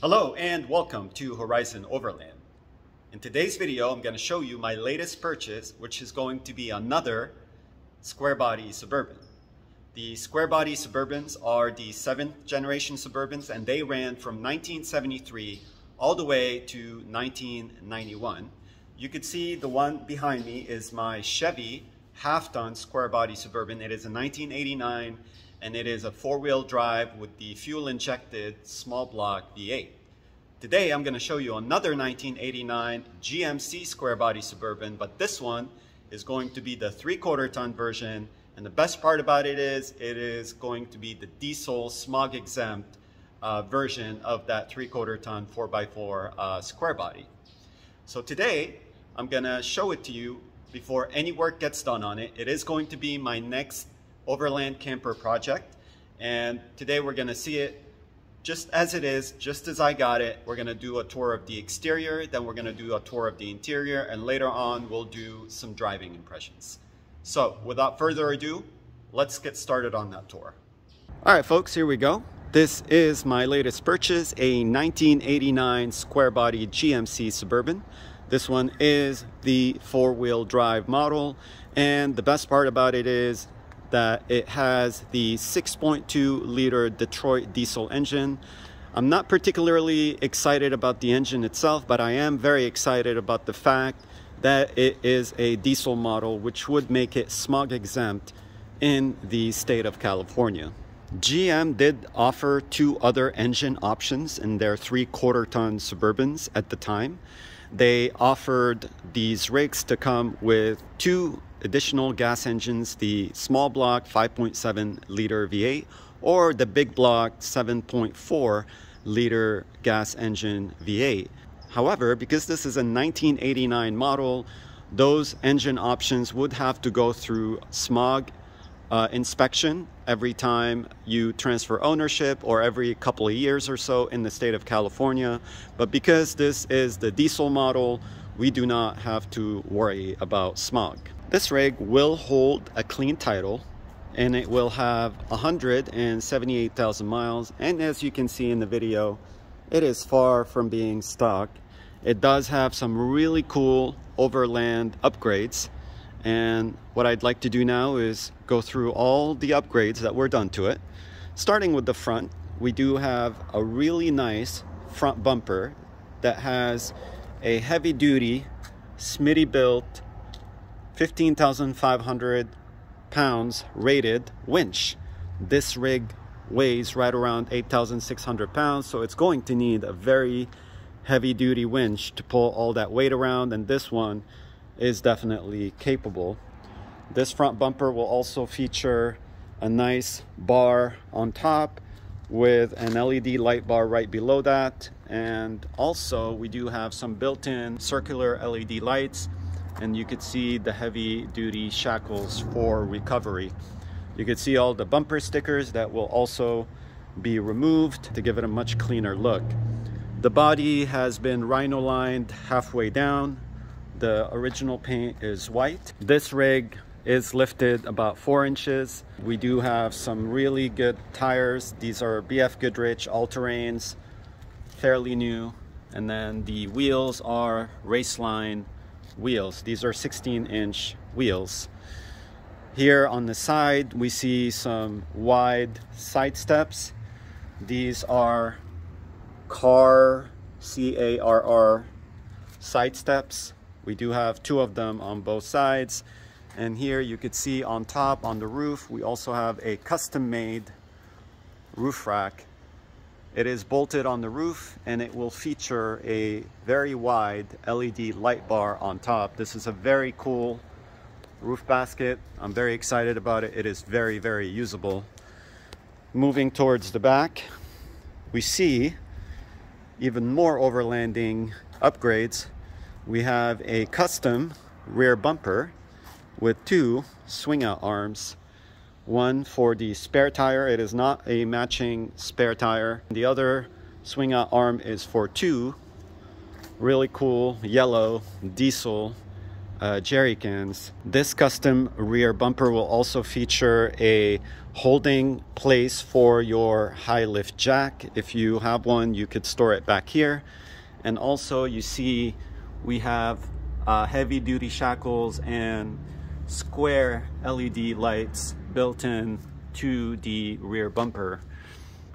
Hello and welcome to Horizon Overland. In today's video, I'm going to show you my latest purchase, which is going to be another square body Suburban. The square body Suburbans are the 7th generation Suburbans, and they ran from 1973 all the way to 1991. You could see the one behind me is my Chevy half-ton square body Suburban. It is a 1989 and it is a 4-wheel drive with the fuel-injected small block V8. Today I'm going to show you another 1989 GMC square body Suburban, but this one is going to be the 3/4 ton version, and the best part about it is going to be the diesel smog exempt version of that 3/4 ton 4x4 square body. So today I'm going to show it to you before any work gets done on it. It is going to be my next Overland camper project, and today we're going to see it just as it is, just as I got it. We're going to do a tour of the exterior, then we're going to do a tour of the interior, and later on we'll do some driving impressions. So without further ado, let's get started on that tour. All right folks, here we go. This is my latest purchase, a 1989 square body GMC Suburban. This one is the 4-wheel drive model, and the best part about it is that it has the 6.2 liter Detroit diesel engine. I'm not particularly excited about the engine itself, but I am very excited about the fact that it is a diesel model, which would make it smog exempt in the state of California. GM did offer 2 other engine options in their 3/4 ton Suburbans at the time. They offered these rigs to come with 2 additional gas engines, the small block 5.7 liter V8 or the big block 7.4 liter gas engine V8. However, because this is a 1989 model, those engine options would have to go through smog inspection every time you transfer ownership, or every couple of years or so in the state of California. But because this is the diesel model, we do not have to worry about smog. This rig will hold a clean title, and it will have 178,000 miles, and as you can see in the video, it is far from being stock. It does have some really cool Overland upgrades, and what I'd like to do now is go through all the upgrades that were done to it. Starting with the front, we do have a really nice front bumper that has a heavy-duty Smitty built 15,500 pounds rated winch. This rig weighs right around 8,600 pounds, so it's going to need a very heavy-duty winch to pull all that weight around, and this one is definitely capable. This front bumper will also feature a nice bar on top with an LED light bar right below that, and also we do have some built-in circular LED lights, and you could see the heavy-duty shackles for recovery. You could see all the bumper stickers that will also be removed to give it a much cleaner look. The body has been rhino lined halfway down. The original paint is white. This rig is lifted about 4 inches. We do have some really good tires. These are BF Goodrich all-terrains, fairly new. And then the wheels are Raceline wheels. These are 16-inch wheels. Here on the side, we see some wide side steps. These are C-A-R-R side steps. We do have 2 of them on both sides. And here you could see on top, on the roof, we also have a custom-made roof rack. It is bolted on the roof, and it will feature a very wide LED light bar on top. This is a very cool roof basket. I'm very excited about it. It is very, very usable. Moving towards the back, we see even more overlanding upgrades. We have a custom rear bumper with 2 swing out arms. One for the spare tire. It is not a matching spare tire. The other swing out arm is for 2 really cool yellow diesel jerry cans. This custom rear bumper will also feature a holding place for your high lift jack. If you have one, you could store it back here. And also you see we have heavy duty shackles and square LED lights built in to the rear bumper.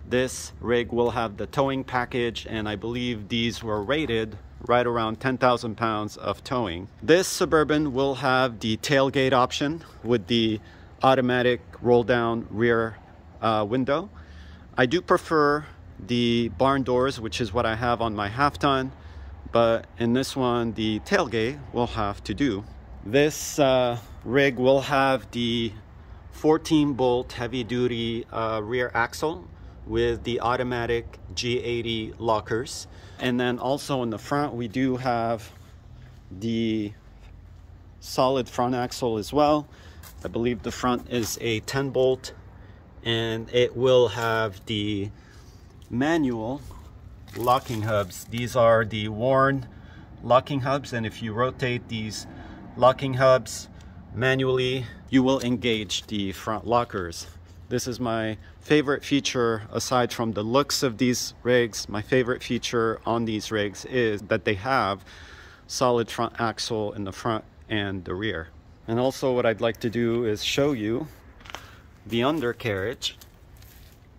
This rig will have the towing package, and I believe these were rated right around 10,000 pounds of towing. This Suburban will have the tailgate option with the automatic roll down rear window. I do prefer the barn doors, which is what I have on my half ton, but in this one the tailgate will have to do. This rig will have the 14-bolt heavy-duty rear axle with the automatic G80 lockers. And then also in the front we do have the solid front axle as well. I believe the front is a 10-bolt, and it will have the manual locking hubs. These are the worn locking hubs, and if you rotate these locking hubs manually, you will engage the front lockers. This is my favorite feature. Aside from the looks of these rigs, my favorite feature on these rigs is that they have solid front axle in the front and the rear. And also what I'd like to do is show you the undercarriage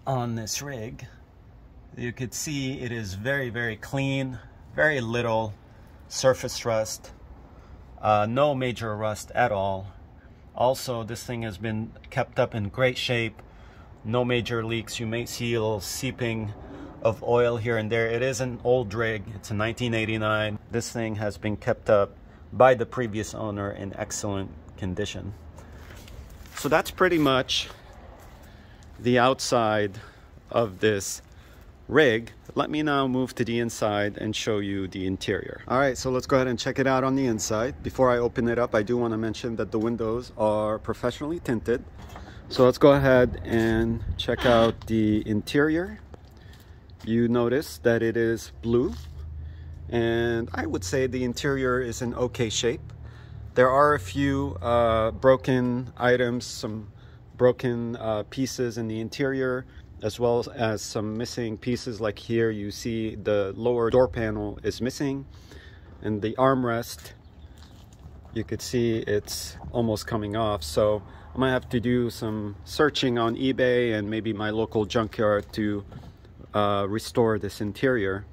on this rig. You could see it is very, very clean, very little surface rust, no major rust at all. Also, this thing has been kept up in great shape, no major leaks. You may see a little seeping of oil here and there. It is an old rig, it's a 1989. This thing has been kept up by the previous owner in excellent condition. So that's pretty much the outside of this rig. Let me now move to the inside and show you the interior. All right, so let's go ahead and check it out on the inside. Before I open it up, I do want to mention that the windows are professionally tinted. So let's go ahead and check out the interior. You notice that it is blue, and I would say the interior is in okay shape. There are a few broken items, some broken pieces in the interior, as well as some missing pieces. Like here you see the lower door panel is missing, and the armrest, you could see it's almost coming off. So I might have to do some searching on eBay and maybe my local junkyard to restore this interior.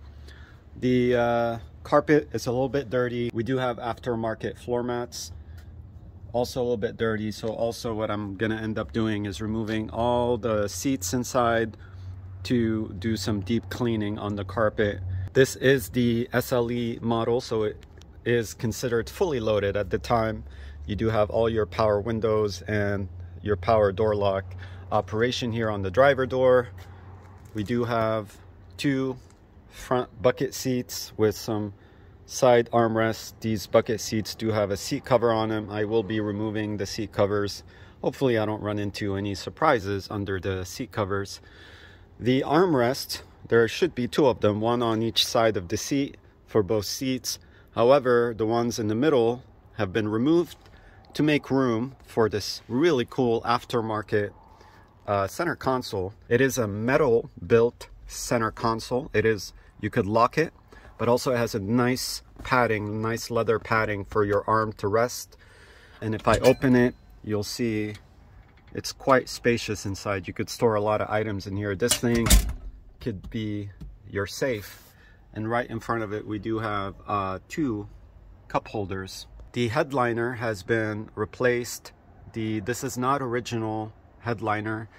The carpet is a little bit dirty. We do have aftermarket floor mats, also a little bit dirty. So also what I'm gonna end up doing is removing all the seats inside to do some deep cleaning on the carpet. This is the SLE model, so it is considered fully loaded. At the time you do have all your power windows and your power door lock operation. Here on the driver door we do have two front bucket seats with some side armrests. These bucket seats do have a seat cover on them. I will be removing the seat covers. Hopefully I don't run into any surprises under the seat covers. The armrest, there should be two of them, one on each side of the seat for both seats. However, the ones in the middle have been removed to make room for this really cool aftermarket center console. It is a metal built center console. It is, you could lock it, but also it has a nice padding, nice leather padding for your arm to rest. And if I open it, you'll see it's quite spacious inside. You could store a lot of items in here. This thing could be your safe. And right in front of it we do have two cup holders. The headliner has been replaced. This is not original headliner.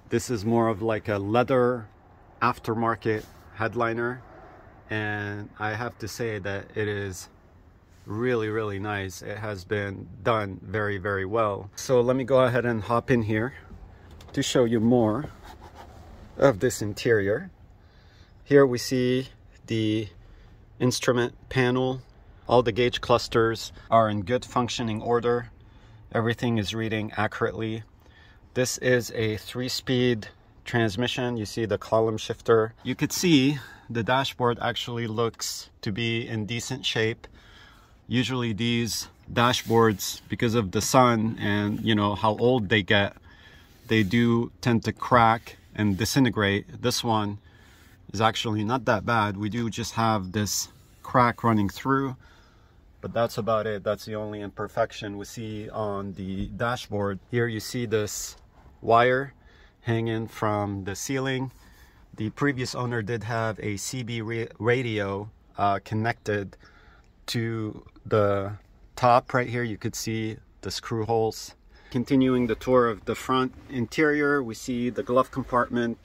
This is more of like a leather aftermarket headliner, and I have to say that it is really, really nice. It has been done very, very well. So let me go ahead and hop in here to show you more of this interior. Here we see the instrument panel. All the gauge clusters are in good functioning order. Everything is reading accurately. This is a 3-speed transmission. You see the column shifter. You could see the dashboard actually looks to be in decent shape. Usually these dashboards, because of the sun and you know how old they get, they do tend to crack and disintegrate. This one is actually not that bad. We do just have this crack running through, but that's about it. That's the only imperfection we see on the dashboard. Here you see this wire hanging from the ceiling. The previous owner did have a CB radio connected to the top right here. You could see the screw holes. Continuing the tour of the front interior, we see the glove compartment.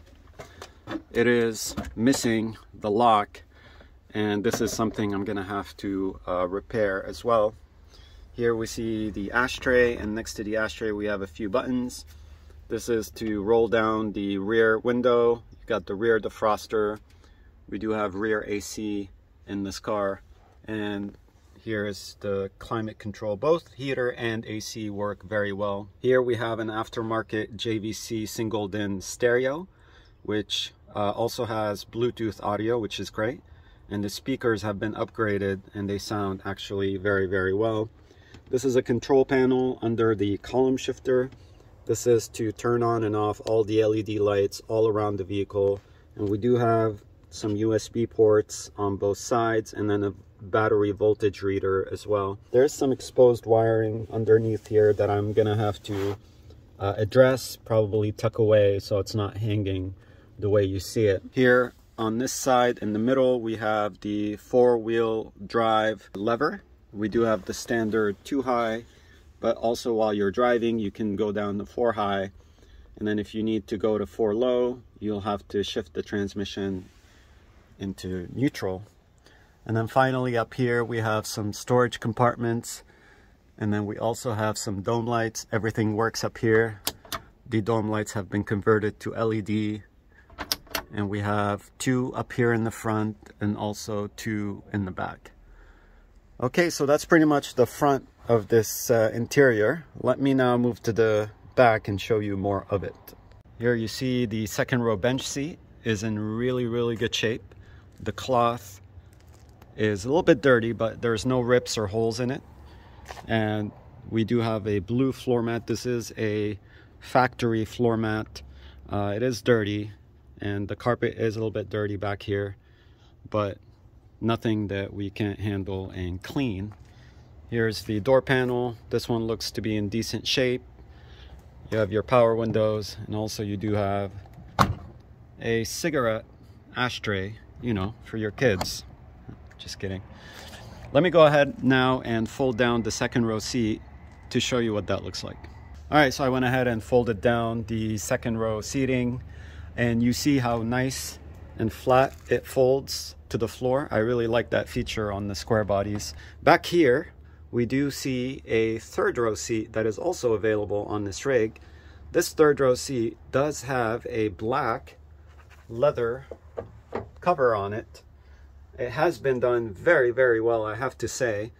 It is missing the lock, and this is something I'm gonna have to repair as well. Here we see the ashtray, and next to the ashtray we have a few buttons. This is to roll down the rear window. You've got the rear defroster. We do have rear AC in this car, and here is the climate control. Both heater and AC work very well. Here we have an aftermarket JVC single DIN stereo, which also has Bluetooth audio, which is great. And the speakers have been upgraded and they sound actually very, very well. This is a control panel under the column shifter. This is to turn on and off all the LED lights all around the vehicle. And we do have some USB ports on both sides, and then a battery voltage reader as well. There's some exposed wiring underneath here that I'm gonna have to address, probably tuck away so it's not hanging the way you see it. Here on this side in the middle we have the 4-wheel drive lever. We do have the standard 2 high, but also while you're driving you can go down to 4 high, and then if you need to go to 4 low you'll have to shift the transmission into neutral. And then finally up here we have some storage compartments, and then we also have some dome lights. Everything works up here. The dome lights have been converted to LED, and we have 2 up here in the front and also 2 in the back. Okay, so that's pretty much the front of this interior. Let me now move to the back and show you more of it. Here you see the second row bench seat is in really good shape. The cloth is a little bit dirty, but there's no rips or holes in it. And we do have a blue floor mat. This is a factory floor mat. It is dirty, and the carpet is a little bit dirty back here, but nothing that we can't handle and clean. Here's the door panel. This one looks to be in decent shape. You have your power windows, and also you do have a cigarette ashtray, you know, for your kids. Just kidding. Let me go ahead now and fold down the second row seat to show you what that looks like. All right, so I went ahead and folded down the second row seating, and you see how nice and flat it folds to the floor. I really like that feature on the square bodies. Back here, we do see a third row seat that is also available on this rig. This third row seat does have a black leather cover on it. It has been done very well, I have to say.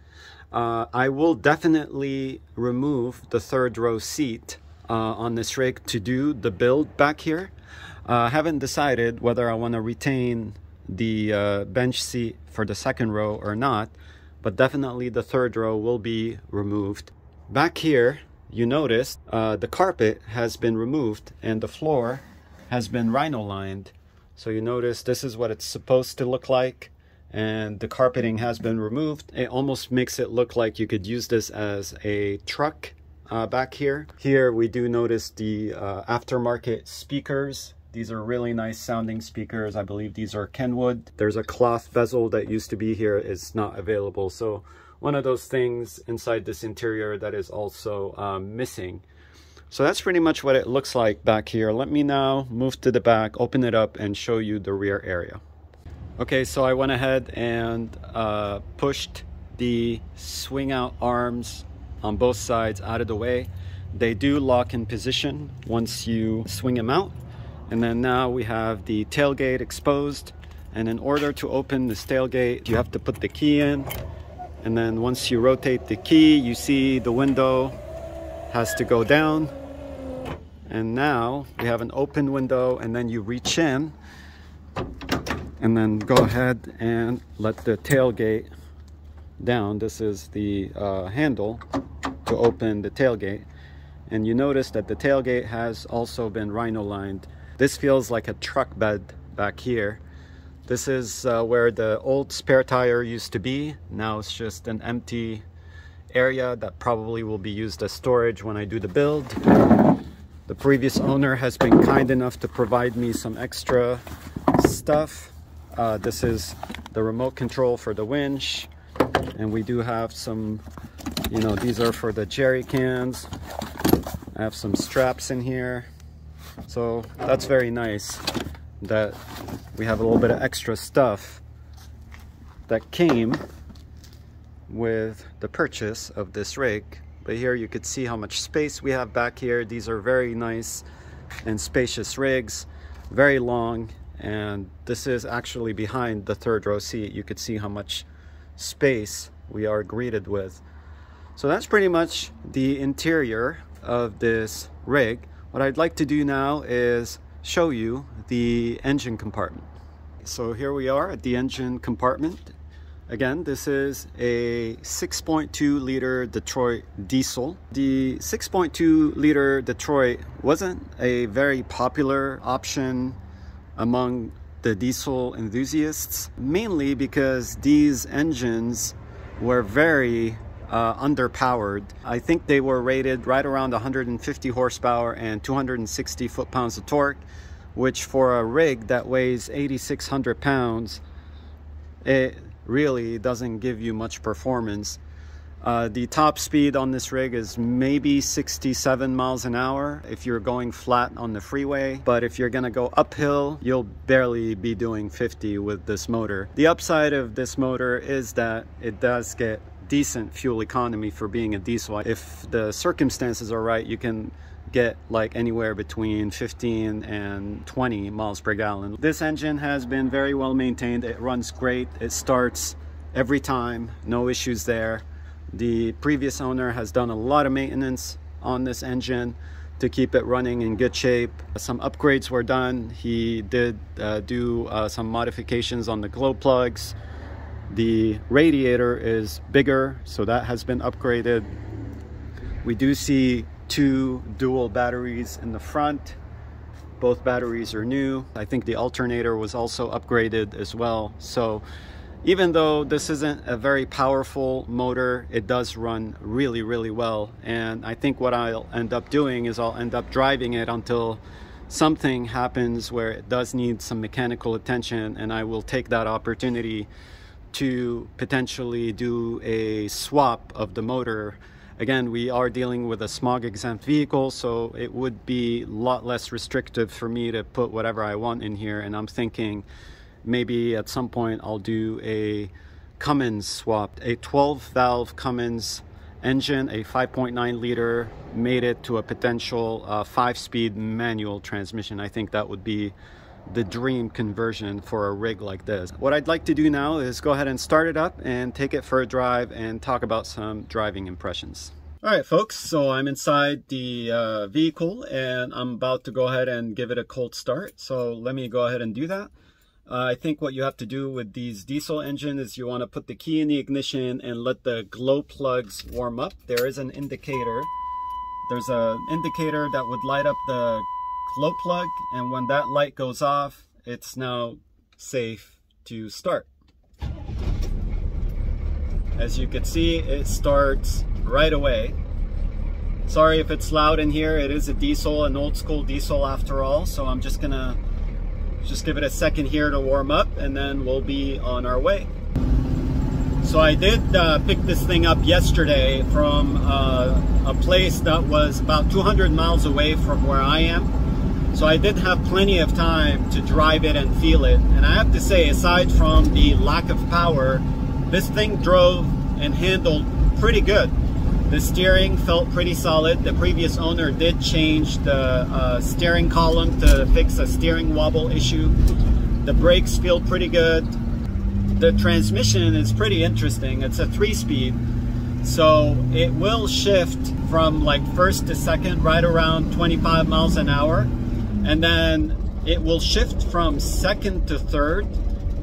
I will definitely remove the third row seat on this rig to do the build back here. I haven't decided whether I want to retain the bench seat for the second row or not, but definitely the third row will be removed. Back here, you notice the carpet has been removed and the floor has been rhino lined. So you notice this is what it's supposed to look like, and the carpeting has been removed. It almost makes it look like you could use this as a truck back here. Here we do notice the aftermarket speakers. These are really nice sounding speakers. I believe these are Kenwood. There's a cloth bezel that used to be here, is not available. So one of those things inside this interior that is also missing. So that's pretty much what it looks like back here. Let me now move to the back, open it up, and show you the rear area. Okay, so I went ahead and pushed the swing out arms on both sides out of the way. They do lock in position once you swing them out. And then now we have the tailgate exposed. And in order to open this tailgate, you have to put the key in. And then once you rotate the key, you see the window has to go down. And now we have an open window, and then you reach in and then go ahead and let the tailgate down. This is the handle to open the tailgate, and you notice that the tailgate has also been rhino lined. This feels like a truck bed back here. This is where the old spare tire used to be. Now it's just an empty area that probably will be used as storage when I do the build. The previous owner has been kind enough to provide me some extra stuff. This is the remote control for the winch, and we do have some, you know, these are for the jerry cans. I have some straps in here, so that's very nice that we have a little bit of extra stuff that came with the purchase of this rig. But here you could see how much space we have back here. These are very nice and spacious rigs, very long, and this is actually behind the third row seat. You could see how much space we are greeted with. So that's pretty much the interior of this rig. What I'd like to do now is show you the engine compartment. So here we are at the engine compartment. Again, this is a 6.2 liter Detroit diesel. The 6.2 liter Detroit wasn't a very popular option among the diesel enthusiasts, mainly because these engines were very underpowered. I think they were rated right around 150 horsepower and 260 foot-pounds of torque, which for a rig that weighs 8,600 pounds, it really doesn't give you much performance. The top speed on this rig is maybe 67 miles an hour if you're going flat on the freeway, but if you're gonna go uphill, you'll barely be doing 50 with this motor. The upside of this motor is that it does get decent fuel economy for being a diesel. If the circumstances are right, you can get like anywhere between 15 and 20 miles per gallon. This engine has been very well maintained. It runs great. It starts every time, no issues there. The previous owner has done a lot of maintenance on this engine to keep it running in good shape. Some upgrades were done. He did do some modifications on the glow plugs. The radiator is bigger, so that has been upgraded. We do see two dual batteries in the front. Both batteries are new. I think the alternator was also upgraded as well. So even though this isn't a very powerful motor, it does run really, really well. And I think what I'll end up doing is I'll end up driving it until something happens where it does need some mechanical attention, and I will take that opportunity to potentially do a swap of the motor. Again, we are dealing with a smog exempt vehicle, so it would be a lot less restrictive for me to put whatever I want in here. And I'm thinking maybe at some point I'll do a Cummins swap, a 12 valve Cummins engine, a 5.9 liter, made it to a potential 5-speed manual transmission. I think that would be the dream conversion for a rig like this. What I'd like to do now is go ahead and start it up and take it for a drive and talk about some driving impressions. All right, folks, so I'm inside the vehicle and I'm about to go ahead and give it a cold start. So let me go ahead and do that. I think what you have to do with these diesel engines is you want to put the key in the ignition and let the glow plugs warm up. There is an indicator. There's an indicator that would light up the glow plug, and when that light goes off, it's now safe to start. As you can see, it starts right away. Sorry if it's loud in here. It is a diesel, an old school diesel after all, so I'm just gonna give it a second here to warm up and then we'll be on our way. So I did pick this thing up yesterday from a place that was about 200 miles away from where I am. So I did have plenty of time to drive it and feel it. And I have to say, aside from the lack of power, this thing drove and handled pretty good. The steering felt pretty solid. The previous owner did change the steering column to fix a steering wobble issue. The brakes feel pretty good. The transmission is pretty interesting. It's a 3-speed. So it will shift from like first to second right around 25 miles an hour. And then it will shift from second to third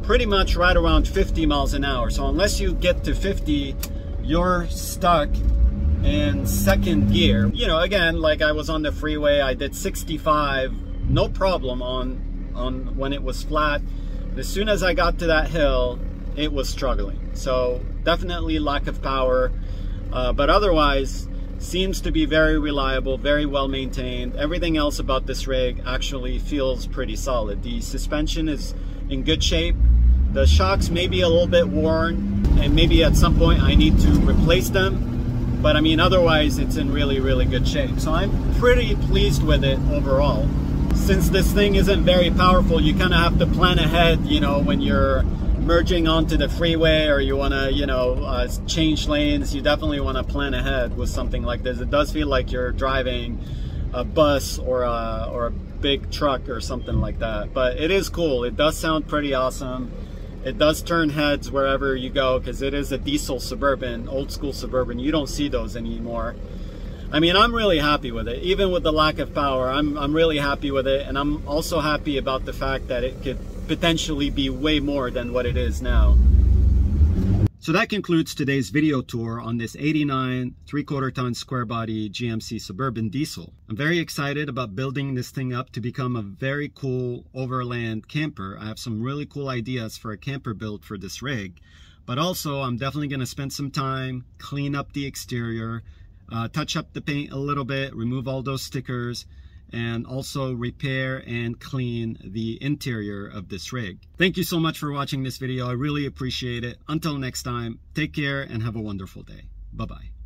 pretty much right around 50 miles an hour. So unless you get to 50, you're stuck in second gear. You know, again, like I was on the freeway, I did 65, no problem on when it was flat. As soon as I got to that hill, it was struggling. So definitely lack of power, but otherwise seems to be very reliable, very well maintained. Everything else about this rig actually feels pretty solid. The suspension is in good shape. The shocks may be a little bit worn, and maybe at some point I need to replace them, but I mean, otherwise it's in really, really good shape. So I'm pretty pleased with it overall. Since this thing isn't very powerful, you kind of have to plan ahead, you know, when you're merging onto the freeway or you want to, you know, change lanes. You definitely want to plan ahead with something like this. It does feel like you're driving a bus or a big truck or something like that, but it is cool. It does sound pretty awesome. It does turn heads wherever you go because it is a diesel Suburban, old school Suburban. You don't see those anymore. I mean, I'm really happy with it. Even with the lack of power, I'm really happy with it. And I'm also happy about the fact that it could potentially be way more than what it is now. So that concludes today's video tour on this 89 3/4 ton square body GMC Suburban diesel. I'm very excited about building this thing up to become a very cool overland camper. I have some really cool ideas for a camper build for this rig, but also I'm definitely going to spend some time, clean up the exterior, touch up the paint a little bit, remove all those stickers, and also repair and clean the interior of this rig. Thank you so much for watching this video. I really appreciate it. Until next time, take care and have a wonderful day. Bye-bye.